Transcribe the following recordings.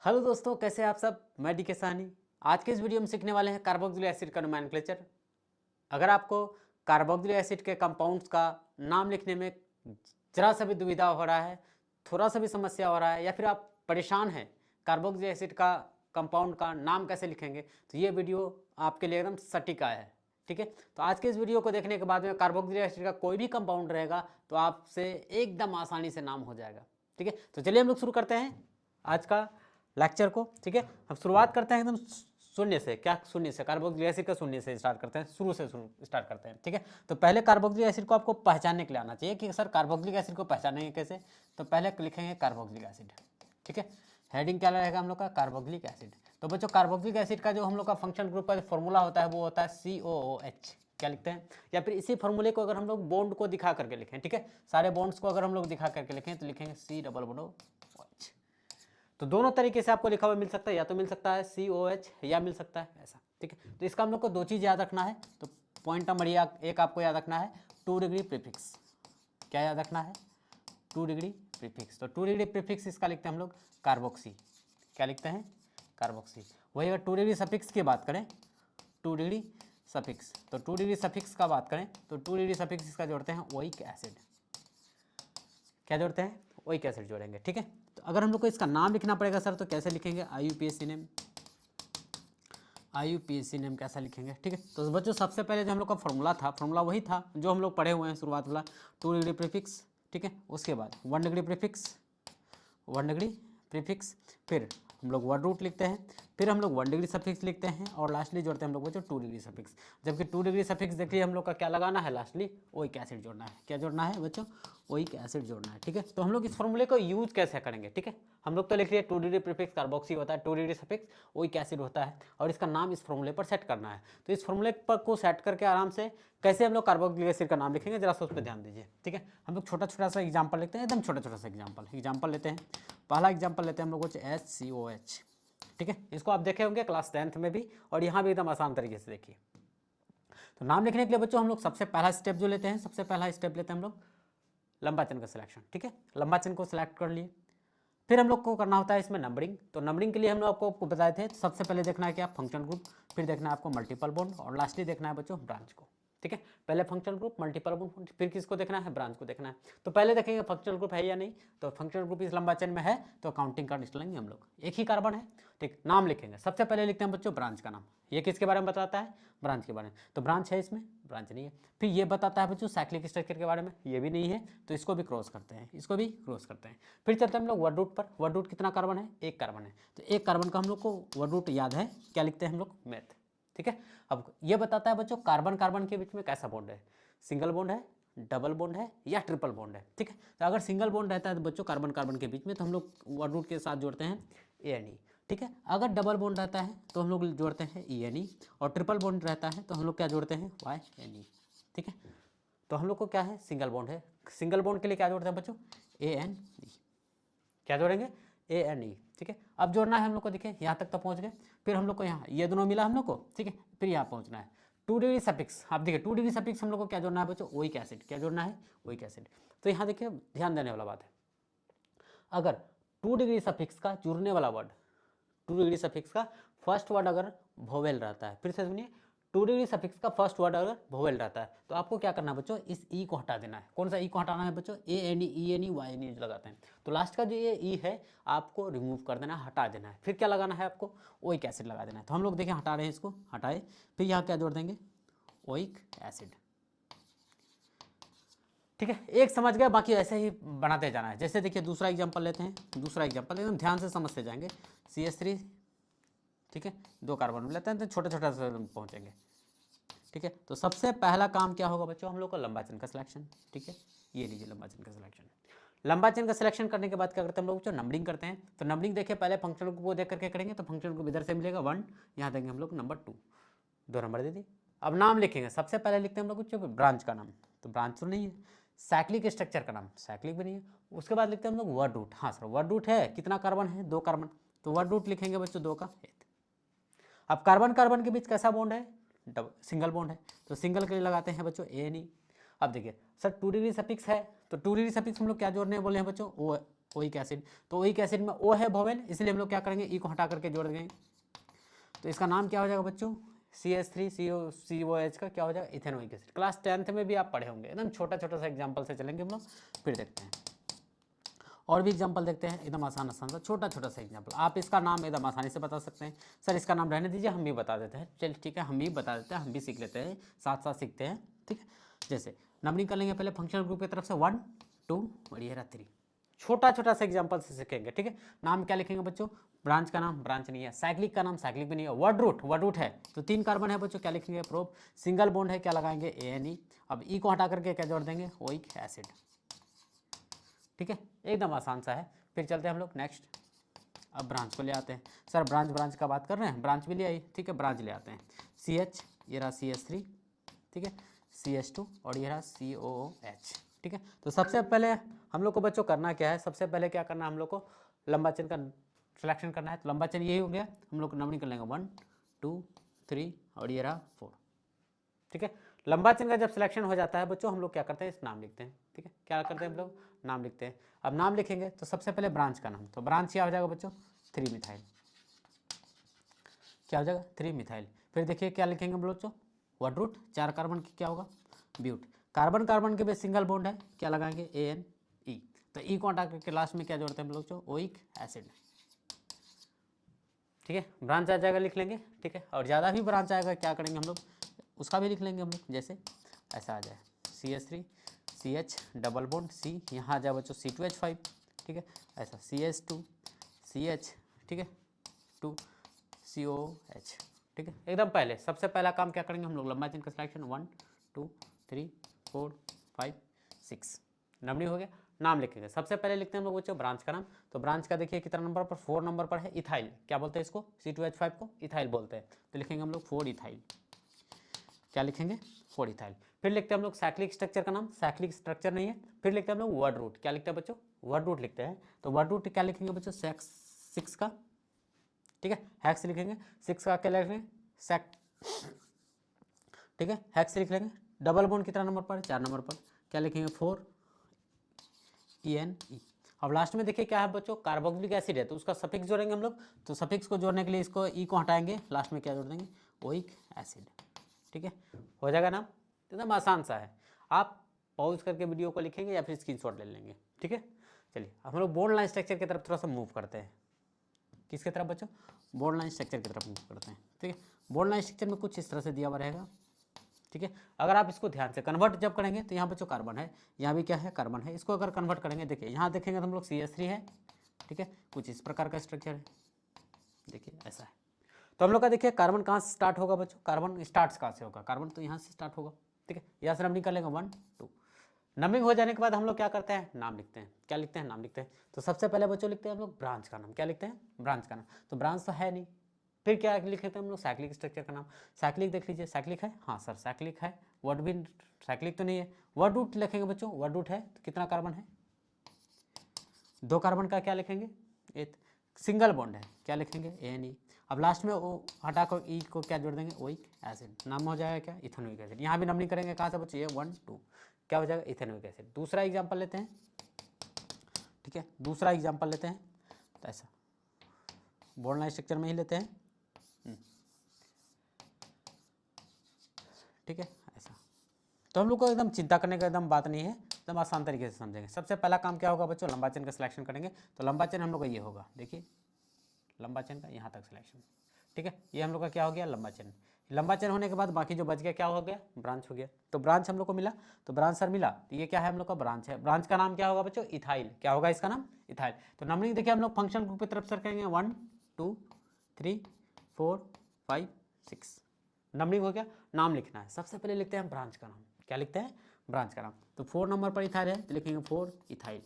Hello दोस्तों, कैसे हैं आप सब। मैं डी के साहनी। आज के इस वीडियो में सीखने वाले हैं कार्बोक्सिलिक एसिड का नोमेनक्लेचर। अगर आपको कार्बोक्सिलिक एसिड के कंपाउंड्स का नाम लिखने में जरा सा भी दुविधा हो रहा है, थोड़ा सा भी समस्या हो रहा है, या फिर आप परेशान हैं कार्बोक्सिलिक एसिड का कंपाउंड का नाम कैसे लिखेंगे, तो ये वीडियो आपके लिए एकदम सटीक आया है। ठीक है, तो आज के इस वीडियो को देखने के बाद में कार्बोक्सिलिक एसिड का कोई भी कंपाउंड रहेगा तो आपसे एकदम आसानी से नाम हो जाएगा। ठीक है, तो चलिए हम लोग शुरू करते हैं आज का लेक्चर को। ठीक है, हम शुरुआत करते हैं एकदम शून्य से। क्या शून्य से? कार्बोक्सिलिक एसिड का शून्य से स्टार्ट करते हैं, शुरू से स्टार्ट करते हैं। ठीक है, तो पहले कार्बोक्सिलिक एसिड को आपको पहचानने के लिए आना चाहिए कि सर कार्बोक्सिलिक एसिड को पहचानेंगे कैसे। तो पहले लिखेंगे कार्बोक्सिलिक एसिड। ठीक है, हेडिंग क्या रहेगा हम लोग का? Carboxylic acid. तो बच्चों कार्बोक्सिलिक एसिड का जो हम लोग का फंक्शन ग्रुप का फॉर्मूला होता है वो होता है COOH। क्या लिखते हैं? या फिर इसी फॉर्मूले को अगर हम लोग बॉन्ड को दिखा करके लिखें, ठीक है, सारे बॉन्ड्स को अगर हम लोग दिखा करके लिखें तो लिखेंगे C OOH। तो दोनों तरीके से आपको लिखा हुआ मिल सकता है, या तो मिल सकता है COH या मिल सकता है ऐसा। ठीक है, तो इसका हम लोग को दो चीज़ याद रखना है। तो पॉइंट नंबर एक आपको याद रखना है 2 डिग्री प्रीफिक्स। क्या याद रखना है? 2 डिग्री प्रीफिक्स। तो 2 डिग्री प्रीफिक्स इसका लिखते हैं हम लोग कार्बोक्सी। क्या लिखते हैं? कार्बोक्सी। वही अगर 2 डिग्री सफिक्स की बात करें, 2 डिग्री सफिक्स, तो 2 डिग्री सफिक्स का बात करें तो 2 डिग्री सफिक्स इसका जोड़ते हैं ओइक एसिड। क्या जोड़ते हैं? ओइक एसिड जोड़ेंगे। ठीक है, तो अगर हम लोग को इसका नाम लिखना पड़ेगा सर तो कैसे लिखेंगे? IUPAC name. IUPAC नेम कैसा लिखेंगे? ठीक है, तो बच्चों सबसे पहले जो हम लोग का फॉर्मूला था, फॉर्मूला वही था जो हम लोग पढ़े हुए हैं शुरुआत वाला, 2 डिग्री प्रीफिक्स। ठीक है, उसके बाद 1 डिग्री प्रीफिक्स, 1 डिग्री प्रीफिक्स, फिर हम लोग वर्ड रूट लिखते हैं, फिर हम लोग 1 डिग्री सफिक्स लिखते हैं, और लास्टली जोड़ते हैं हम लोग बच्चों 2 डिग्री सफिक्स। जबकि 2 डिग्री सफिक्स देखिए हम लोग का क्या लगाना है, लास्टली ओइक एसिड जोड़ना है। क्या जोड़ना है बच्चों? ओइक एसिड जोड़ना है। ठीक है, तो हम लोग इस फॉर्मूले को यूज कैसे करेंगे? ठीक है, हम लोग तो लिख रहे हैं 2 डिग्री प्रीफिक्स कार्बोक्सी होता है, 2 डिग्री सफिक्स ओइक एसिड होता है, और इसका नाम इस फॉर्मूले पर सेट करना है। तो इस फॉर्मूले पर को सेट करके आराम से कैसे हम लोग कार्बोक्सिलिक एसिड का नाम लिखेंगे, जरा सा उस पर ध्यान दीजिए। ठीक है, हम लोग छोटा छोटा सा एग्जाम्पल लेते हैं, एकदम छोटा छोटा सा एग्जाम्पल लेते हैं। पहला एग्जाम्पल लेते हैं हम लोग HCOH। ठीक है, इसको आप देखे होंगे क्लास 10th में भी, और यहाँ भी एकदम आसान तरीके से देखिए। तो नाम लिखने के लिए बच्चों हम लोग सबसे पहला स्टेप जो लेते हैं, सबसे पहला स्टेप लेते हैं हम लोग लंबा चिन्ह का सिलेक्शन। ठीक है, लंबा चिन्ह को सिलेक्ट कर लिए, फिर हम लोग को करना होता है इसमें नंबरिंग। तो नंबरिंग के लिए हम लोग आपको बताए थे, सबसे पहले देखना है क्या? फंक्शन ग्रुप, फिर देखना है आपको मल्टीपल बॉन्ड, और लास्टली देखना है बच्चों ब्रांच को। ठीक है, पहले फंक्शनल ग्रुप, मल्टीपल बॉन्ड, फिर किसको देखना है? ब्रांच को देखना है। तो पहले देखेंगे फंक्शनल ग्रुप है या नहीं। तो फंक्शनल ग्रुप इस लंबा चेन में है तो काउंटिंग कार्ड लेंगे हम लोग, एक ही कार्बन है। ठीक, नाम लिखेंगे सबसे पहले लिखते हैं बच्चों ब्रांच का नाम। ये किसके बारे में बताता है? ब्रांच के बारे में। तो ब्रांच है इसमें? ब्रांच नहीं है। फिर ये बताता है बच्चों साइक्लिक स्ट्रक्चर के बारे में, ये भी नहीं है, तो इसको भी क्रॉस करते हैं, इसको भी क्रॉस करते हैं। फिर चलते हैं हम लोग वर्ड रूट पर। वर्ड रूट कितना कार्बन है? एक कार्बन है, तो एक कार्बन का हम लोग को वर्ड रूट याद है, क्या लिखते हैं हम लोग? मेथ। ठीक है, अब ये बताता है बच्चों कार्बन कार्बन के बीच में कैसा बॉन्ड है, सिंगल बॉन्ड है, डबल बॉन्ड है, या ट्रिपल बॉन्ड है। ठीक है, तो अगर सिंगल बॉन्ड रहता है तो बच्चों कार्बन कार्बन के बीच में तो हम लोग वर्ड रूट के साथ जोड़ते हैं ANE। ठीक है, अगर डबल बॉन्ड रहता है तो हम लोग जोड़ते हैं ENE, और ट्रिपल बॉन्ड रहता है तो हम लोग क्या जोड़ते हैं? YNE। ठीक है, तो हम लोग को क्या है? सिंगल बॉन्ड है, सिंगल बॉन्ड के लिए क्या जोड़ते हैं बच्चों? ANE। क्या जोड़ेंगे? ANE। ठीक है, अब जोड़ना है हम लोग को, देखिए यहाँ तक तो पहुँच गए, फिर हम लोग को यहाँ ये दोनों मिला हम लोग को। ठीक है, फिर यहाँ पहुँचना है 2 डिग्री सफिक्स। आप देखिए 2 डिग्री सफिक्स हम लोग को क्या जोड़ना है बच्चों? Oic acid. क्या जोड़ना है? Oic acid. तो यहाँ देखिए ध्यान देने वाला बात है, अगर 2 डिग्री सफिक्स का जुड़ने वाला वर्ड, 2 डिग्री सफिक्स का फर्स्ट वर्ड अगर वोवेल रहता है, फिर से सुनिए, 2 डिग्री सफिक्स का फर्स्ट वर्ड अगर वोवेल रहता है तो आपको क्या करना है बच्चों? इस ई को हटा देना है। कौन सा ई को हटाना है बच्चों? ANE ENE YNE जो लगाते हैं, तो लास्ट का जो ये ई है आपको रिमूव कर देना है, हटा देना है। फिर क्या लगाना है आपको? ओइक एसिड लगा देना है। तो हम लोग देखें हटा रहे हैं, इसको हटाए, फिर यहाँ क्या जोड़ देंगे? Oic acid. ठीक है, एक समझ गए, बाकी ऐसे ही बनाते जाना है। जैसे देखिए दूसरा एग्जांपल लेते हैं, दूसरा एग्जांपल एकदम ध्यान से समझते जाएंगे। CH3। ठीक है, 2 कार्बन लेते हैं तो छोटे छोटे से पहुंचेंगे। ठीक है, तो सबसे पहला काम क्या होगा बच्चों? हम लोग का लंबा चेन का सिलेक्शन। ठीक है, ये लीजिए लंबा चेन का सिलेक्शन। लंबा चेन का सिलेक्शन करने के बाद क्या करते हैं हम लोग? नंबरिंग करते हैं। तो नंबरिंग देखिए पहले फंक्शन को देख करके करेंगे, तो फंक्शन को इधर से मिलेगा 1, यहाँ देंगे हम लोग नंबर 2, 2 नंबर दे दिए। अब नाम लिखेंगे, सबसे पहले लिखते हैं हम लोग ब्रांच का नाम, तो ब्रांच तो नहीं है। साइक्लिक स्ट्रक्चर का नाम, साइक्लिक भी नहीं है। उसके बाद लिखते हैं हम लोग वर्ड रूट। हाँ सर, वर्ड रूट है, कितना कार्बन है? 2 कार्बन, तो वर्ड रूट लिखेंगे बच्चों 2 का 8। अब कार्बन कार्बन के बीच कैसा बॉन्ड है? सिंगल बॉन्ड है, तो सिंगल के लिए लगाते हैं बच्चों ANE। अब देखिए सर 2 डिग्री सफिक्स है, तो 2 डिग्री सफिक्स हम लोग क्या जोड़ने बोले हैं बच्चों? Oic acid. तो ओइक एसिड में ओ है वोवेल, इसलिए हम लोग क्या करेंगे, ई को हटा करके जोड़ देंगे। तो इसका नाम क्या हो जाएगा बच्चों, CH3COCOH का क्या हो जाएगा, इथेनोइक एसिड। क्लास 10th में भी आप पढ़े होंगे, एकदम छोटा छोटा सा एग्जाम्पल से चलेंगे हम लोग, फिर देखते हैं और भी एग्जाम्पल देखते हैं, एकदम आसान आसान सा छोटा छोटा सा एग्जाम्पल। आप इसका नाम एकदम आसानी से बता सकते हैं, सर इसका नाम रहने दीजिए हम भी बता देते हैं, चल ठीक है हम भी बता देते हैं, हम भी सीख लेते हैं, साथ साथ सीखते हैं, ठीक है। जैसे नंबरिंग कर लेंगे पहले फंक्शनल ग्रुप की तरफ से 1 2 और ये रहा 3, छोटा छोटा सा एग्जाम्पल से सीखेंगे, ठीक है। नाम क्या लिखेंगे बच्चों, ब्रांच का नाम ब्रांच नहीं है, साइक्लिक का नाम साइक्लिक भी नहीं है, वर्ड रूट है तो 3 कार्बन है बच्चों, क्या लिखेंगे प्रोप, सिंगल बॉन्ड है क्या लगाएंगे ANE, अब ई को हटा करके क्या जोड़ देंगे, ओइक एसिड, ठीक है, एकदम आसान सा है। फिर चलते हैं हम लोग नेक्स्ट, अब ब्रांच को ले आते हैं, सर ब्रांच का बात कर रहे हैं, ब्रांच भी ले आई, ठीक है, ब्रांच ले आते हैं, CH ये रहा CH3, ठीक है, CH2 और ये रहा COOH, ठीक है। तो सबसे पहले हम लोग को बच्चों करना क्या है, सबसे पहले क्या करना है हम लोग को, लंबा चेन का सिलेक्शन करना है। तो लंबा चेन यही हो गया, हम लोग नंबरिंग कर लेंगे 1 2 3 और ये रहा 4, ठीक है। लंबा चेन का जब सिलेक्शन हो जाता है बच्चों, हम लोग क्या करते हैं, इस नाम लिखते हैं, ठीक है, क्या करते हैं हम लोग, नाम लिखते हैं। अब नाम लिखेंगे तो सबसे पहले ब्रांच का नाम, तो ब्रांच क्या हो जाएगा बच्चों, 3 मिथाइल, क्या हो जाएगा 3 मिथाइल। फिर देखिए क्या लिखेंगे हम लोग, वर्ड रूट 4 कार्बन की क्या होगा, ब्यूट, कार्बन कार्बन के बीच सिंगल बॉन्ड है, क्या लगाएंगे ANE, तो ई को हटा करके लास्ट में क्या जोड़ते हैं हम लोग, ओइक एसिड, ठीक है। ब्रांच आ जाएगा लिख लेंगे, ठीक है, और ज़्यादा भी ब्रांच आएगा क्या करेंगे हम लोग, उसका भी लिख लेंगे हम लोग, जैसे ऐसा आ जाए CH3 CH double bond C, यहाँ आ जाए बच्चों C2H5, ठीक है, ऐसा CH2 CH, ठीक है 2 COH, ठीक है। एकदम पहले सबसे पहला काम क्या करेंगे हम लोग, लंबा चेन का सिलेक्शन 1 2 3 4 5 6, नंबरिंग हो गया। नाम लिखेंगे, सबसे पहले लिखते हैं हम लोग बच्चों ब्रांच का नाम, तो ब्रांच का देखिए कितना नंबर पर, 4 नंबर पर है, इथाइल, क्या बोलते हैं इसको, C2H5 को इथाइल बोलते हैं, तो लिखेंगे हम लोग 4 इथाइल, क्या लिखेंगे 4 इथाइल। फिर लिखते हैं हम लोग साइक्लिक स्ट्रक्चर का नाम, साइक्लिक स्ट्रक्चर नहीं है। फिर लिखते हैं हम लोग वर्ड रूट, क्या लिखते हैं बच्चों, वर्ड रूट लिखते हैं, तो वर्ड रूट क्या लिखेंगे बच्चों, 6 का, ठीक है, हैक्स लिखेंगे, 6 का क्या लिखेंगे सेक, ठीक है, हैक्स लिख लेंगे। डबल बॉन्ड कितना नंबर पर, 4 नंबर पर, क्या लिखेंगे 4 ENE। अब लास्ट में देखिए क्या है बच्चों, कार्बोक्सिलिक एसिड है तो उसका सफिक्स जोड़ेंगे हम लोग, तो सफिक्स को जोड़ने के लिए इसको ई को हटाएंगे, लास्ट में क्या जोड़ देंगे, ओइक एसिड, ठीक है, हो जाएगा नाम, एकदम आसान सा है। आप पॉज करके वीडियो को लिखेंगे या फिर स्क्रीनशॉट ले लेंगे, ठीक है। चलिए अब हम लोग बॉन्ड लाइन स्ट्रक्चर की तरफ थोड़ा सा मूव करते हैं, किसकी तरफ बच्चों, बॉन्ड लाइन स्ट्रक्चर की तरफ मूव करते हैं, ठीक है। बॉन्ड लाइन स्ट्रक्चर में कुछ इस तरह से दिया हुआ रहेगा, ठीक है। अगर आप इसको ध्यान से कन्वर्ट जब करेंगे तो यहाँ बच्चों कार्बन है, यहाँ भी क्या है कार्बन है, इसको अगर कन्वर्ट करेंगे देखिए यहाँ देखेंगे तो हम लोग CH3 है, ठीक है, कुछ इस प्रकार का स्ट्रक्चर है, देखिए ऐसा है। तो हम लोग का देखिए कार्बन कहाँ से स्टार्ट होगा बच्चों, कार्बन स्टार्ट कहाँ से होगा, कार्बन तो यहाँ से स्टार्ट होगा, ठीक है, यहाँ से नंबरिंग कर लेंगे 1 2, नंबरिंग हो जाने के बाद हम लोग क्या करते हैं, नाम लिखते हैं, क्या लिखते हैं, नाम लिखते हैं। तो सबसे पहले बच्चों लिखते हैं हम लोग ब्रांच का नाम, क्या लिखते हैं, ब्रांच का नाम, तो ब्रांच तो है नहीं, फिर क्या लिख लेते हैं हम लोग, साइक्लिक स्ट्रक्चर का नाम, साइक्लिक देख लीजिए, साइक्लिक है, हाँ सर साइक्लिक है, वर्ड भी साइक्लिक तो नहीं है, वर्ड रूट लिखेंगे बच्चों, वर्ड रूट है तो कितना कार्बन है, 2 कार्बन का क्या लिखेंगे, एक सिंगल बॉन्ड है, क्या लिखेंगे ANE। अब लास्ट में ओ हटा कर ई को क्या जोड़ देंगे, ओइक एसिड, नाम हो जाएगा क्या, इथेनोइक एसिड। यहाँ भी नंबरिंग करेंगे कहाँ से बच्चे, ये 1 2, क्या हो जाएगा इथेनोइक एसिड। दूसरा एग्जाम्पल लेते हैं, ठीक है, दूसरा एग्जाम्पल लेते हैं, तो ऐसा बॉन्ड लाइन स्ट्रक्चर में ही लेते हैं, ठीक है ऐसा। तो हम लोग को एकदम चिंता करने का एकदम बात नहीं है, एकदम आसान तरीके से समझेंगे। सबसे पहला काम क्या होगा बच्चों, लंबा चेन का सिलेक्शन करेंगे, तो लंबा चेन हम लोग का ये होगा, देखिए लंबा चेन का यहाँ तक सिलेक्शन, ठीक है, ये हम लोग का क्या हो गया लंबा चेन। लंबा चेन होने के बाद बाकी जो बच गया क्या हो गया, ब्रांच हो गया। तो ब्रांच हम लोग को मिला, तो ब्रांच सर मिला, तो ये क्या है हम लोग का ब्रांच है। ब्रांच का नाम क्या होगा बच्चों, इथाइल, क्या होगा इसका नाम, इथाइल। तो नंबरिंग देखिए हम लोग फंक्शन ग्रुप की तरफ सर करेंगे 1 2 3 4 5 6, नंबरिंग हो गया। नाम लिखना है, सबसे पहले लिखते हैं ब्रांच का नाम, क्या लिखते हैं, ब्रांच का नाम। तो 4 नंबर पर इथाइल है तो लिखेंगे 4 इथाइल,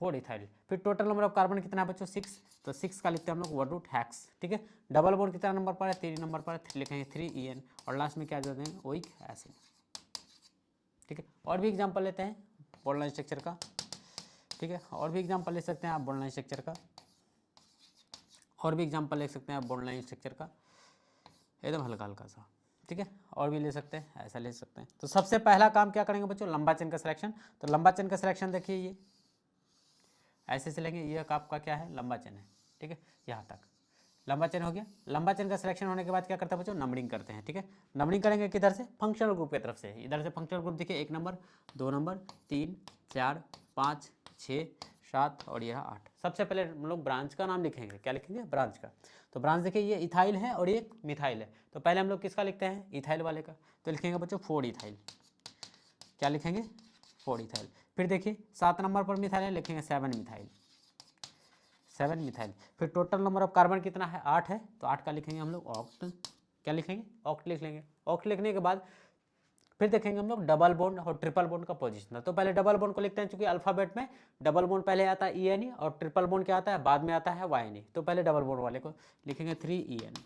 4 इथाइल। फिर टोटल नंबर ऑफ कार्बन कितना है बच्चों 6, तो 6 का लिखते हैं हम लोग वर्ड रूट हैक्स, ठीक है। डबल बॉन्ड कितना नंबर पर है, 3 नंबर पर, लिखेंगे 3 EN और लास्ट में क्या जोड़ देंगे, ओइक एसिड, ठीक है। और भी एग्जांपल लेते हैं बॉन्ड लाइन स्ट्रक्चर का, ठीक है, और भी एग्जांपल ले सकते हैं आप बॉन्ड लाइन स्ट्रक्चर का, और भी एग्जांपल ले सकते हैं आप बॉन्ड लाइन स्ट्रक्चर का, एकदम हल्का हल्का सा, ठीक है, और भी ले सकते हैं, ऐसा ले सकते हैं। तो सबसे पहला काम क्या करेंगे बच्चों, लंबा चेन का सिलेक्शन। तो लंबा चेन का सिलेक्शन देखिए, ये ऐसे चलेंगे, ये आपका क्या है, लंबा चेन है, ठीक है, यहाँ तक लंबा चेन हो गया। लंबा चेन का सिलेक्शन होने के बाद क्या करते हैं बच्चों, नंबरिंग करते हैं, ठीक है। नंबरिंग करेंगे किधर से, फंक्शनल ग्रुप की तरफ से। इधर से फंक्शनल ग्रुप देखिए 1 नंबर, 2 नंबर, 3, 4, 5, 6, 7 और यह 8। सबसे पहले हम लोग ब्रांच का नाम लिखेंगे, क्या लिखेंगे, ब्रांच का। तो ब्रांच देखिए ये इथाइल है और ये मिथाइल है, तो पहले हम लोग किसका लिखते हैं, इथाइल वाले का। तो लिखेंगे बच्चों 4 इथाइल, क्या लिखेंगे, 4 इथाइल। फिर देखिए 7 नंबर पर मिथाइल है, लिखेंगे 7 मिथाइल, 7 मिथाइल। फिर टोटल नंबर ऑफ कार्बन कितना है, 8 है, तो 8 का लिखेंगे हम लोग ऑक्ट, क्या लिखेंगे, ऑक्ट लिख लेंगे। ऑक्ट लिखने के बाद फिर देखेंगे हम लोग डबल बॉन्ड और ट्रिपल बॉन्ड का पोजीशन है। तो पहले डबल बॉन्ड को लिखते हैं, चूंकि अल्फाबेट में डबल बॉन्ड पहले आता है ENE और ट्रिपल बॉन्ड क्या आता है, बाद में आता है YNE। तो पहले डबल बॉन्ड वाले को लिखेंगे 3EN,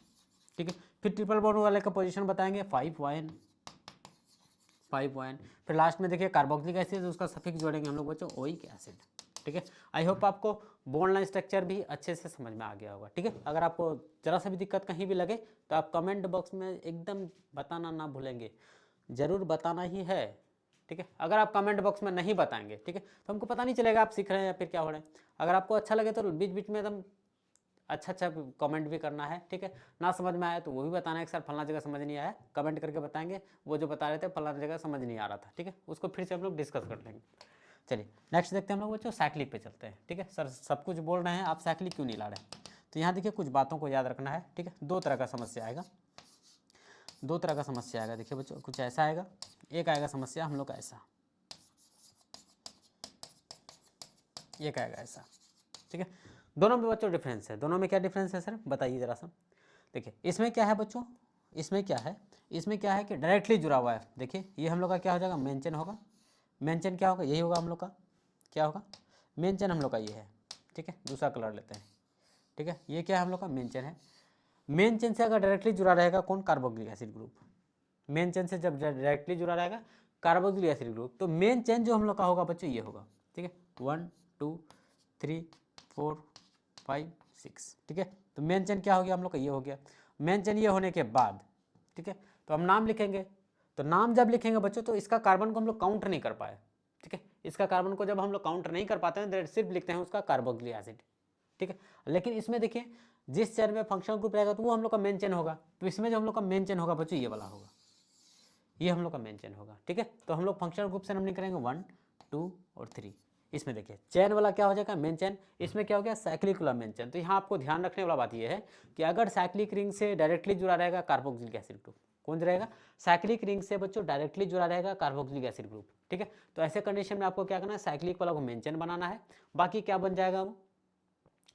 ठीक है। फिर ट्रिपल बॉन्ड वाले का पोजीशन बताएंगे 5YN, 5YN। फिर लास्ट में देखिए कार्बोक्सिलिक एसिड, उसका सफिक्स जोड़ेंगे हम लोग बच्चों ओइक एसिड, ठीक है। आई होप आपको बॉन्ड लाइन स्ट्रक्चर भी अच्छे से समझ में आ गया होगा, ठीक है। अगर आपको जरा सा भी दिक्कत कहीं भी लगे तो आप कमेंट बॉक्स में एकदम बताना ना भूलेंगे, ज़रूर बताना ही है, ठीक है। अगर आप कमेंट बॉक्स में नहीं बताएंगे, ठीक है, तो हमको पता नहीं चलेगा आप सीख रहे हैं या फिर क्या हो रहा है। अगर आपको अच्छा लगे तो बीच बीच में एकदम अच्छा कमेंट भी करना है, ठीक है। ना समझ में आया तो वो भी बताना है कि सर फलाना जगह समझ नहीं आया, कमेंट करके बताएंगे वो जो बता रहे थे फलाना जगह समझ नहीं आ रहा था, ठीक है, उसको फिर से हम लोग डिस्कस कर लेंगे। चलिए नेक्स्ट देखते हैं हम लोग बच्चों, साइक्लिक पे चलते हैं, ठीक है। सर सब कुछ बोल रहे हैं, आप साइक्लिक क्यों नहीं ला रहे? तो यहाँ देखिए कुछ बातों को याद रखना है, ठीक है। 2 तरह का समस्या आएगा, 2 तरह का समस्या आएगा। देखिए बच्चों कुछ ऐसा आएगा, एक आएगा समस्या हम लोग का ऐसा, एक आएगा ऐसा, ठीक है। दोनों में बच्चों डिफरेंस है, दोनों में क्या डिफरेंस है सर बताइए ज़रा सा। देखिए इसमें क्या है बच्चों, इसमें क्या है, इसमें क्या है कि डायरेक्टली जुड़ा हुआ है। देखिए ये हम लोग का क्या हो जाएगा, मेन चेन होगा। मेन चेन क्या होगा, यही होगा हम लोग का, क्या होगा, मेन चेन हम लोग का ये है, ठीक है। दूसरा कलर लेते हैं, ठीक है। ये क्या है हम लोग का, मेन चेन है। मेन चेन से अगर डायरेक्टली जुड़ा रहेगा कौन, carboxylic acid group. Main chain से जब डायरेक्टली जुड़ा रहेगा कार्बोक्सिलिक एसिड ग्रुप, तो मेन चेन जो हम लोग का होगा बच्चों ये होगा, ठीक है। 1 2 3 4 5 6, ठीक है। तो मेन चेन क्या हो गया हम लोग का, ये हो गया। मेन चेन ये होने के बाद, ठीक है, तो हम नाम लिखेंगे। तो नाम जब लिखेंगे बच्चों तो इसका कार्बन को हम लोग काउंट नहीं कर पाए, ठीक है। इसका कार्बन को जब हम लोग काउंट नहीं कर पाते हैं सिर्फ लिखते हैं उसका कार्बोक्सिलिक एसिड, ठीक है। लेकिन इसमें देखिए जिस चेन में फंक्शनल ग्रुप रहेगा तो वो हम लोग का मेन चेन होगा। तो इसमें जो हम लोग का मेन चेन होगा बच्चों ये वाला होगा, ये हम लोग का मेन चेन होगा, ठीक है। तो हम लोग फंक्शनल ग्रुप से नंबरिंग करेंगे 1 2 और 3। इसमें देखिए चेन वाला क्या हो जाएगा, मेन चेन। इसमें क्या हो गया, साइक्लिक वाला मेन चेन। तो यहाँ आपको ध्यान रखने वाला बात ये है कि अगर साइक्लिक रिंग से डायरेक्टली जुड़ा रहेगा कार्बोक्सिलिक एसिड ग्रुप, कौन रहेगा, साइक्लिक रिंग से बच्चों डायरेक्टली जुड़ा रहेगा कार्बोक्सिलिक एसिड ग्रुप, ठीक है। तो ऐसे कंडीशन में आपको क्या करना है, साइक्लिक वाला को मेन चेन बनाना है। बाकी क्या बन जाएगा, वो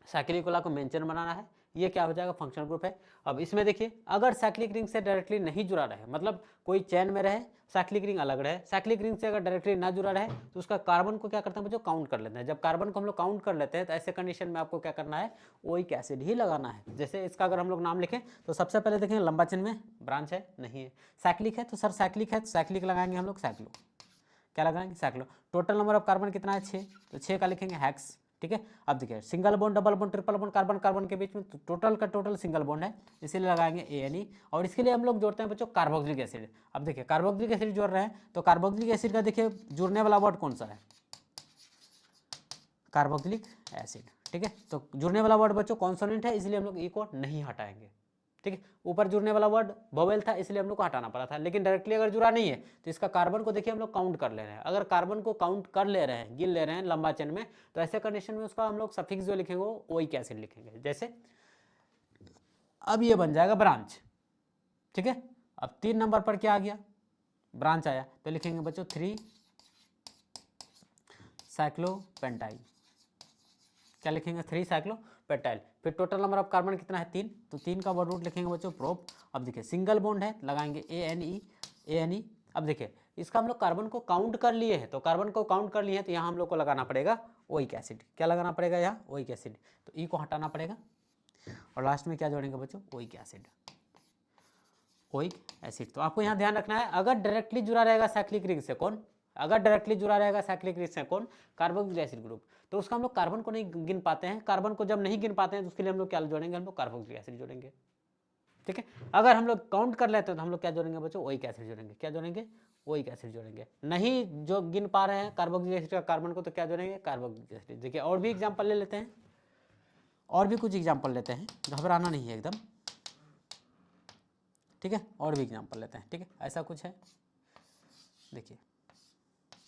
साइक्लिक वाला को मेन चेन बनाना है। ये क्या हो जाएगा, फंक्शनल ग्रुप है। अब इसमें देखिए अगर साइक्लिक रिंग से डायरेक्टली नहीं जुड़ा रहे, मतलब कोई चेन में रहे साइक्लिक रिंग अलग रहे, साइक्लिक रिंग से अगर डायरेक्टली ना जुड़ा रहे तो उसका कार्बन को क्या करते हैं बच्चों, काउंट कर लेते हैं। जब कार्बन को हम लोग काउंट कर लेते हैं तो ऐसे कंडीशन में आपको क्या करना है, ओइक एसिड ही लगाना है। जैसे इसका अगर हम लोग नाम लिखें तो सबसे पहले देखें लंबा चेन में ब्रांच है, नहीं है। साइक्लिक है तो सर साइक्लिक है तो साइक्लिक लगाएंगे हम लोग, साइक्लो, क्या लगाएंगे, cyclo. Total number of carbon कितना है, 6, तो 6 का लिखेंगे हेक्स, ठीक है। अब देखिए single bond, double bond, triple bond, carbon carbon के बीच में तो टोटल का टोटल सिंगल बॉन्ड है, इसीलिए लगाएंगे ANE। और इसके लिए हम लोग जोड़ते हैं बच्चों कार्बोक्सिलिक एसिड। अब देखिए कार्बोक्सिलिक एसिड जोड़ रहे हैं तो कार्बोक्सिलिक एसिड का देखिए जुड़ने वाला वर्ड कौन सा है, कार्बोक्सिलिक एसिड, ठीक है। तो जुड़ने वाला वर्ड बच्चों कॉन्सोनेंट है, इसलिए हम लोग ई को नहीं हटाएंगे, ठीक है। ऊपर जुड़ने वाला वर्ड वोवेल था इसलिए हम लोग को हटाना पड़ा था, लेकिन डायरेक्टली अगर जुड़ा नहीं है तो इसका कार्बन को देखिए हम लोग काउंट कर ले रहे हैं। अगर कार्बन को काउंट कर ले रहे हैं, गिन ले रहे हैं लंबा चेन में, तो ऐसे कंडीशन में उसका हम लोग सफिक्स जो लिखेंगे वो ओइक एसिड लिखेंगे। जैसे अब ये बन जाएगा ब्रांच, ठीक है। अब 3 नंबर पर क्या आ गया, ब्रांच आया, तो लिखेंगे बच्चों 3 साइक्लोपेंटाइल, क्या लिखेंगे, 3 साइक्लोपेंटाइल। फिर टोटल नंबर ऑफ कार्बन कितना है, 3, तो 3 का वर्ड रूट लिखेंगे बच्चों प्रोप। अब देखिए सिंगल बॉन्ड है, लगाएंगे ANE। अब देखिए इसका हम लोग कार्बन को काउंट कर लिए हैं, तो कार्बन को काउंट कर लिए हैं तो यहाँ हम लोग को लगाना पड़ेगा ओइक एसिड, क्या लगाना पड़ेगा यहाँ, ओइक एसिड। तो ई को हटाना पड़ेगा और लास्ट में क्या जोड़ेंगे बच्चों, ओइक एसिड, ओइक एसिड। तो आपको यहाँ ध्यान रखना है अगर डायरेक्टली जुड़ा रहेगा साइक्लिक रिंग से कौन, अगर डायरेक्टली जुड़ा रहेगा साइक्लिक रिंग से कौन, कार्बोक्सिलिक एसिड ग्रुप, तो उसका हम लोग कार्बन को नहीं गिन पाते हैं। कार्बन को जब नहीं गिन पाते हैं तो उसके लिए हम लोग क्या जोड़ेंगे, हम लोग कार्बोक्सिलिक एसिड जोड़ेंगे, ठीक है। अगर हम लोग काउंट कर लेते हैं तो हम लोग क्या जोड़ेंगे बच्चों, ओइक एसिड जोड़ेंगे, क्या जोड़ेंगे, ओइक एसिड जोड़ेंगे। नहीं जो गिन पा रहे हैं कार्बोक्सिलिक एसिड का कार्बन को, तो क्या जोड़ेंगे? Carboxylic acid. देखिए और भी एग्जाम्पल ले लेते हैं, और भी कुछ एग्जाम्पल लेते हैं, घबराना नहीं है एकदम, ठीक है। और भी एग्जाम्पल लेते हैं, ठीक है। ऐसा कुछ है, देखिए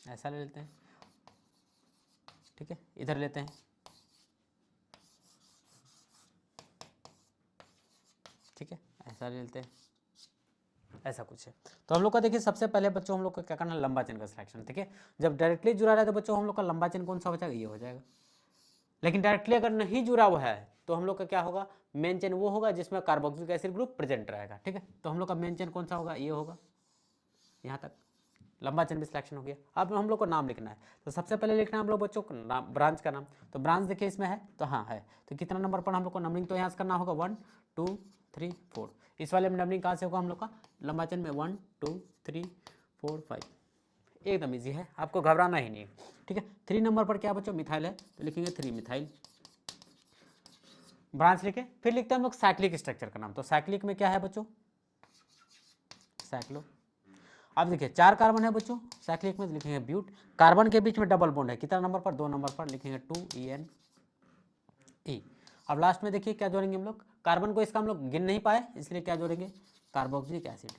ऐसा ले लेते हैं, ठीक है। इधर लेते हैं, ठीक है, ऐसा ले लेते हैं, ऐसा कुछ है। तो हम लोग का देखिए सबसे पहले बच्चों हम लोग को क्या करना है? लंबा चेन का सिलेक्शन, ठीक है। जब डायरेक्टली जुड़ा रहा है तो बच्चों हम लोग का लंबा चेन कौन सा हो जाएगा? ये हो जाएगा। लेकिन डायरेक्टली अगर नहीं जुड़ा हुआ है तो हम लोग का क्या होगा? मेन चेन वो होगा जिसमें कार्बोक्सिलिक एसिड ग्रुप प्रेजेंट रहेगा, ठीक है। तो हम लोग का मेन चेन कौन सा होगा? ये होगा। यहाँ तक लंबा चेन भी सिलेक्शन हो गया। अब हम लोग को नाम लिखना है, तो सबसे पहले लिखना है हम लोग बच्चों को नाम, ब्रांच का नाम। तो ब्रांच देखिए इसमें है, तो हाँ है। तो कितना नंबर पर हम लोग को नंबरिंग तो यहाँ से करना होगा 1 2 3 4। इस वाले में नंबरिंग कहाँ से होगा हम लोग का? लंबा चेन में 1 2 3 4 5। एकदम ईजी है, आपको घबराना ही नहीं, ठीक है। 3 नंबर पर क्या बच्चों? मिथाइल है, तो लिखेंगे 3 मिथाइल। ब्रांच लिखे, फिर लिखते हैं हम लोग साइक्लिक स्ट्रक्चर का नाम। तो साइक्लिक में क्या है बच्चों? साइक्लो। अब देखिए 4 कार्बन है बच्चों साइक्लिक में, लिखेंगे ब्यूट। कार्बन के बीच में डबल बॉन्ड है, कितना नंबर पर? 2 नंबर पर, लिखेंगे 2 EN। अब लास्ट में देखिए क्या जोड़ेंगे हम लोग? कार्बन को इसका हम लोग गिन नहीं पाए, इसलिए क्या जोड़ेंगे? Carboxylic acid.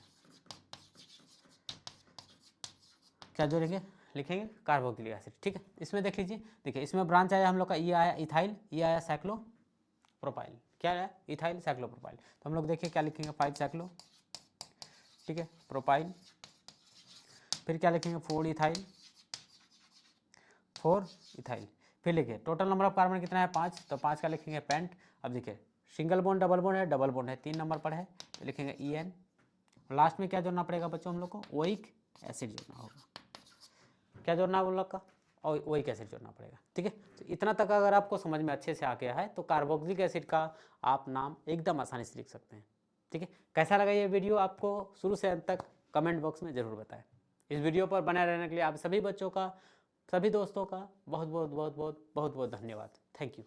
क्या जोड़ेंगे? लिखेंगे कार्बोक्सिलिक एसिड, ठीक है। इसमें देख लीजिए, देखिए इसमें ब्रांच आया हम लोग का, ये आया इथाइल, ये आया साइक्लो प्रोपाइल। क्या है? Ethyl cyclo propyl. तो हम लोग देखिए क्या लिखेंगे? 5 साइक्लो, ठीक है, प्रोपाइल। फिर क्या लिखेंगे? 4 इथाइल, 4 इथाइल। फिर लिखिए टोटल नंबर ऑफ कार्बन कितना है? 5, तो 5 का लिखेंगे पेंट। अब देखिए सिंगल बॉन्ड डबल बॉन्ड है, डबल बॉन्ड है, 3 नंबर पर है, तो लिखेंगे EN। लास्ट में क्या जोड़ना पड़ेगा बच्चों हम लोग को? ओइक एसिड जोड़ना होगा। क्या जोड़ना है हम लोग का? और ओइक एसिड जोड़ना पड़ेगा, ठीक है। तो इतना तक अगर आपको समझ में अच्छे से आ गया है तो कार्बोक्सिलिक एसिड का आप नाम एकदम आसानी से लिख सकते हैं, ठीक है। कैसा लगा ये वीडियो आपको? शुरू से अंत तक कमेंट बॉक्स में ज़रूर बताएं। इस वीडियो पर बने रहने के लिए आप सभी बच्चों का, सभी दोस्तों का बहुत बहुत बहुत बहुत बहुत बहुत धन्यवाद। Thank you.